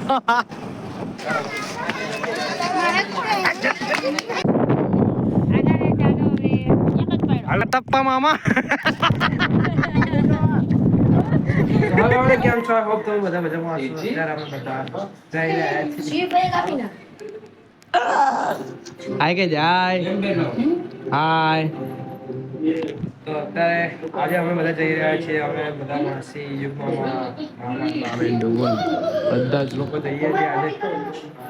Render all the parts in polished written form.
હાલ ટપ્પા મામા. કેમ છો? હોપ તો બધા મજામાં હશો. અત્યારે અમે બધા જઈ રહ્યા છીએ. હાય કે જાય. હાય. તો અત્યારે આજે અમે બધા જઈ રહ્યા છીએ. અમે બધા માસી યુગમાં બધા જ લોકો જઈએ છીએ આજે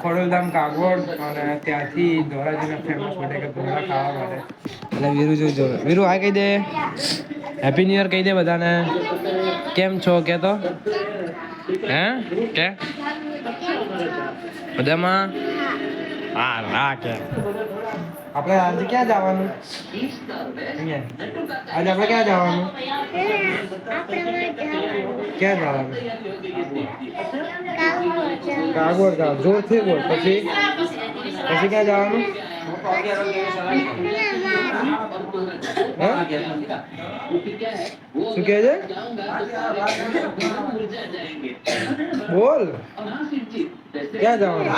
ખોડલધામ કાગવડ અને ત્યાંથી ધોરાજીના ફેમસ બટેકા ભૂંગળા ખાવા માટે. એટલે વીરુ જો વીરુ હાય કહી દે. હેપી ન્યુ યર કહી દે બધાને. કેમ છો કે તો હે કે બધામાં હા રાખે. આપણે આજે ક્યાં જવાનું? આજે આપણે ક્યાં જવાનું? ક્યાં જવાનું? કાગવડ જાવ. જોરથી બોલ. પછી ક્યાં જવાનું? શું કહે છે? બોલ. ક્યાં જવાનું?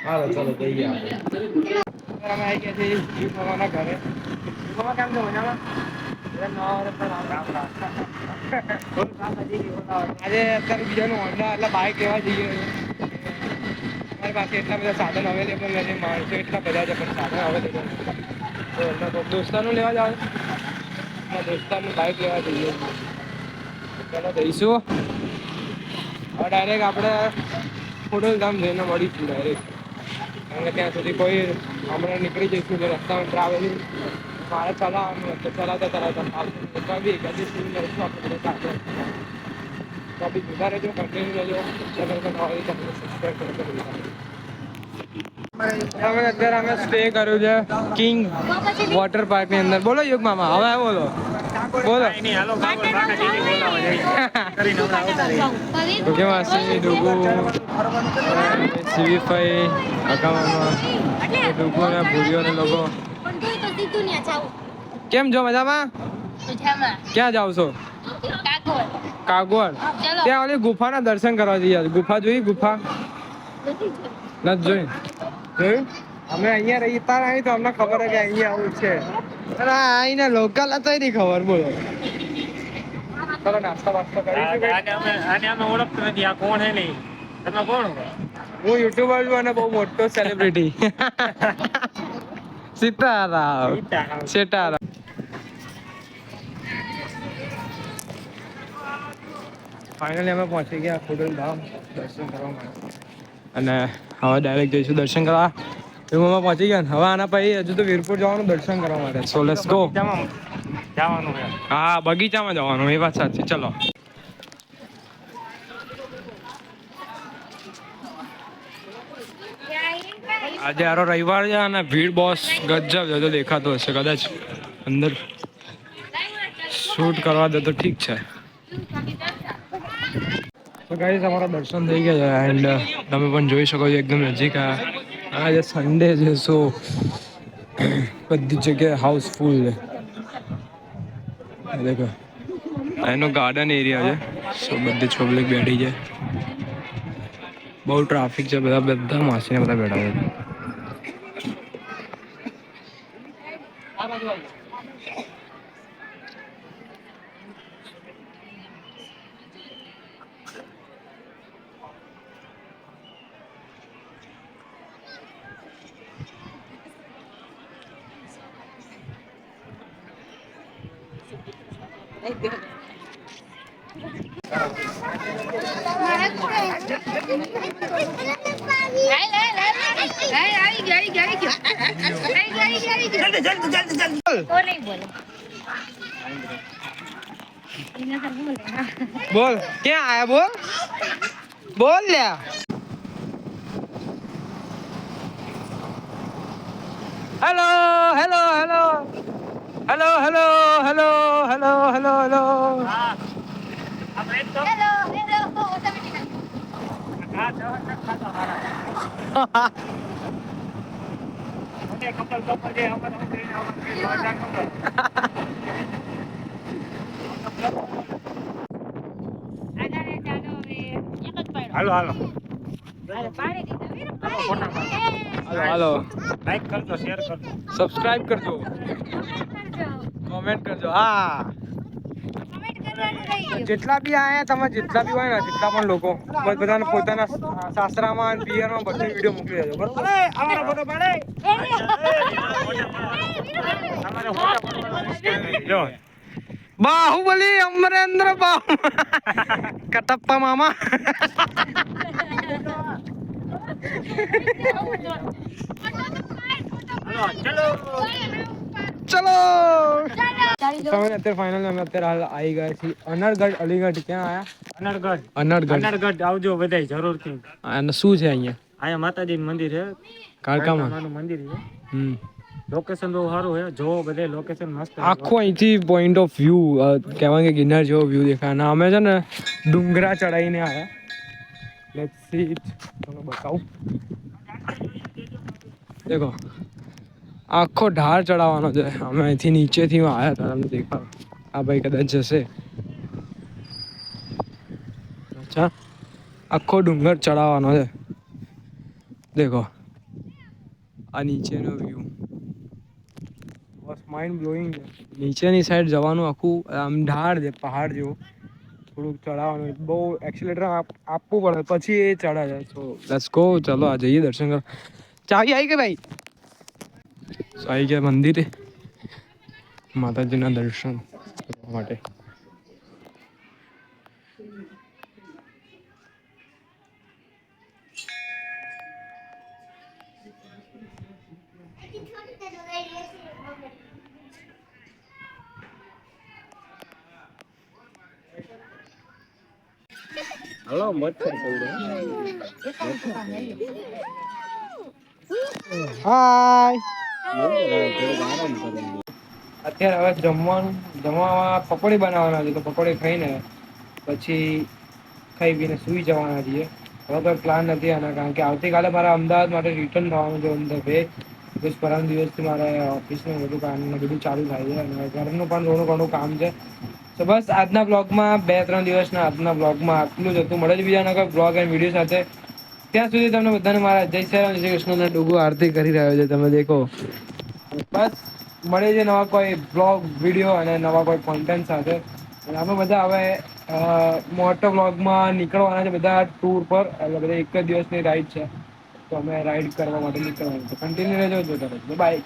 હાલો ચલો જઈએ આપણે. અમે આવી ગયા છીએ જીવ મામાના ઘરે. જીવ મામા કેમ છો? મજામાં? આજે અત્યારે બીજાનું હોન્ડા એટલે બાઇક લેવા જઈએ. અમારી પાસે એટલા બધા સાધન અવેલેબલ નથી. માણસો એટલા બધા છે પણ સાધન અવેલેબલ નથી. તો દોસ્તારનું લેવા જાવ. દોસ્તારનું બાઇક લેવા જઈએ. ચાલો જઈશું. હવે ડાયરેક્ટ આપણે ખોડલધામ જઈને મળીશું ડાયરેક્ટ. કારણ કે ત્યાં સુધી કોઈ હમણાં નીકળી જઈશું. રસ્તામાં ટ્રાવેલિંગ મારે ચલાવવાનું તો ચલાવતા બી કદી સુધી લઈશું આપણે સાથે. તો બી જોતા રહેજો, કન્ટિન્યુ રહેજો. ચેનલ પર નવા ચેનલ સબસ્ક્રાઈબ કરજો. અત્યારે અમે સ્ટે કર્યું છે કિંગ વોટર પાર્ક ની અંદર. બોલો યુગ મામા હવે બોલો. બોલો ડુગુ સીવીફાઈ અકાઉન્ટમાં ડુગુ ને ભૂરીઓ ને લોકો. કેમ છો? મજામાં? ક્યાં જાવ છો? કાગવડ. ત્યાં ઓલી ગુફાના દર્શન કરવા જઈએ. ગુફા જોઈ? ગુફા નથી જોઈ? જોયું? અમે અહીંયા રહી તાર અહીં તો અમને ખબર છે કે અહીંયા આવું છે. અરે આઈને લોકલ હતો નહીં ખબર. બોલો ચલો નાસ્તો વાસ્તો કરીશું. અમે ઓળખતો નથી. આ કોણ હે નહીં? તમે કોણ? હું યુટ્યુબર છું અને બહુ મોટો સેલિબ્રિટી. સીતારામ સીતારામ. ફાઇનલી અમે પહોંચી ગયા ખોડલધામ દર્શન કરવા માટે. અને હવે ડાયરેક્ટ જઈશું દર્શન કરવા. એમાં પહોંચી ગયા ને હવે આના પછી હજુ તો વીરપુર જવાનું દર્શન કરવા માટે. So let's go. જવાનું હા બગીચામાં જવાનું. એ વાત સાચી. ચલો આજે આરો રવિવાર છે અને ભીડ બોસ ગજબ જો દેખાતો હશે. કદાચ અંદર શૂટ કરવા દે તો ઠીક છે. તો ગાઈસ અમારા દર્શન થઈ ગયા છે એન્ડ તમે પણ જોઈ શકો છો એકદમ નજીક. આજે સન્ડે છે સો બધી જગ્યાએ હાઉસફુલ છે. દેખો એનો ગાર્ડન એરિયા છે. સો બધી પબ્લિક બેઠી છે. બહુ ટ્રાફિક છે. બધા માસીને બધા બેઠા છે. બોલ ક્યાં આયા? બોલ બોલ લ્યા. Hello hello hello hello hello hello hello hello hello. હાલો હાલો હાલો હાલો, લાઈક કરજો, શેર કરજો, સબસ્ક્રાઇબ કરજો, કોમેન્ટ કરજો. હા, જેટલા બી આયા તમે, જેટલા બી હોય ને, જેટલા પણ લોકો બધાને પોતાના સાસરામાં અને પિયરમાં બધે વિડીયો મોકલી દેજો, બરોબર? અમારો ફોટો પાડે. તમારે ફોટો પાડવાનો જો બાહુબલી અમરેન્દ્ર બાહુ કટપ્પા મામા. ચલો અત્યારે ફાઇનલ અમે અત્યારે હાલ આવી ગયા છીએ અનરગઢ. અલીગઢ ક્યાં આયા? અનરગઢ આવજો બધાય જરૂરથી. અને શું છે અહીંયા? અહીંયા માતાજી મંદિર છે, કાળકામાં મંદિર છે. લોકેશન બહુ સારું છે, જો બધે લોકેશન મસ્ત. આખો અહીંથી પોઈન્ટ ઓફ વ્યૂ કહેવાય કે ગિરનાર જેવો વ્યૂ દેખાય. અને અમે છે ને ડુંગરા ચડાવીને આવ્યા. Let's see it. તમને બતાવું. દેખો આખો ઢાળ ચડાવવાનો છે. અમે અહીંથી નીચેથી આવ્યા હતા, તમને દેખાડો. આ ભાઈ કદાચ જશે. અચ્છા, આખો ડુંગર ચડાવવાનો છે. દેખો આ નીચેનો વ્યૂ બસ માઇન્ડ બ્લોઈંગ છે. નીચેની સાઈડ જવાનું આખું આમ ઢાળ છે, પહાડ જેવું. થોડુંક ચડાવવાનું, બહુ એક્સિલેટર આપવું પડે પછી એ ચડે છે. So let's go. ચલો આ જઈએ દર્શન કરવા. ચાવી આવી કે ભાઈ? આવી ગયા મંદિરે માતાજીના દર્શન કરવા માટે. હલો મચ્છર હાય. અત્યારે હવે જમવામાં પકોડી બનાવવાના છે, તો પકોડી ખાઈને પછી ખાઈ પીને સૂઈ જવાના છીએ. હવે કોઈ પ્લાન નથી આના, કારણ કે આવતીકાલે મારા અમદાવાદ માટે રિટર્ન થવાનું છે. અંદર પરમ દિવસથી મારે ઓફિસનું બધું કામ ને બધું ચાલુ થાય છે, અને ઘરનું પણ ઘણું ઘણું કામ છે. તો બસ આજના બ્લોગમાં 2-3 દિવસના આજના બ્લોગમાં આટલું જ હતું. મળે જ બીજાના કોઈ બ્લોગ એન્ડ વિડીયો સાથે. ત્યાં સુધી તમને બધાને મારા જય શ્રી રામ, જય કૃષ્ણના ડુગુ આરતી કરી રહ્યો છે, તમે દેખો. બસ મળે છે નવા કોઈ બ્લોગ વિડીયો અને નવા કોઈ કોન્ટેન્ટ સાથે. અને અમે બધા હવે મોટો બ્લોગમાં નીકળવાના છે, બધા ટૂર પર. એટલે બધા એક જ દિવસની રાઈડ છે, તો અમે રાઈડ કરવા માટે નીકળવાનું છે. કન્ટિન્યુ રહેજો, જોતા રહેજો. બાય.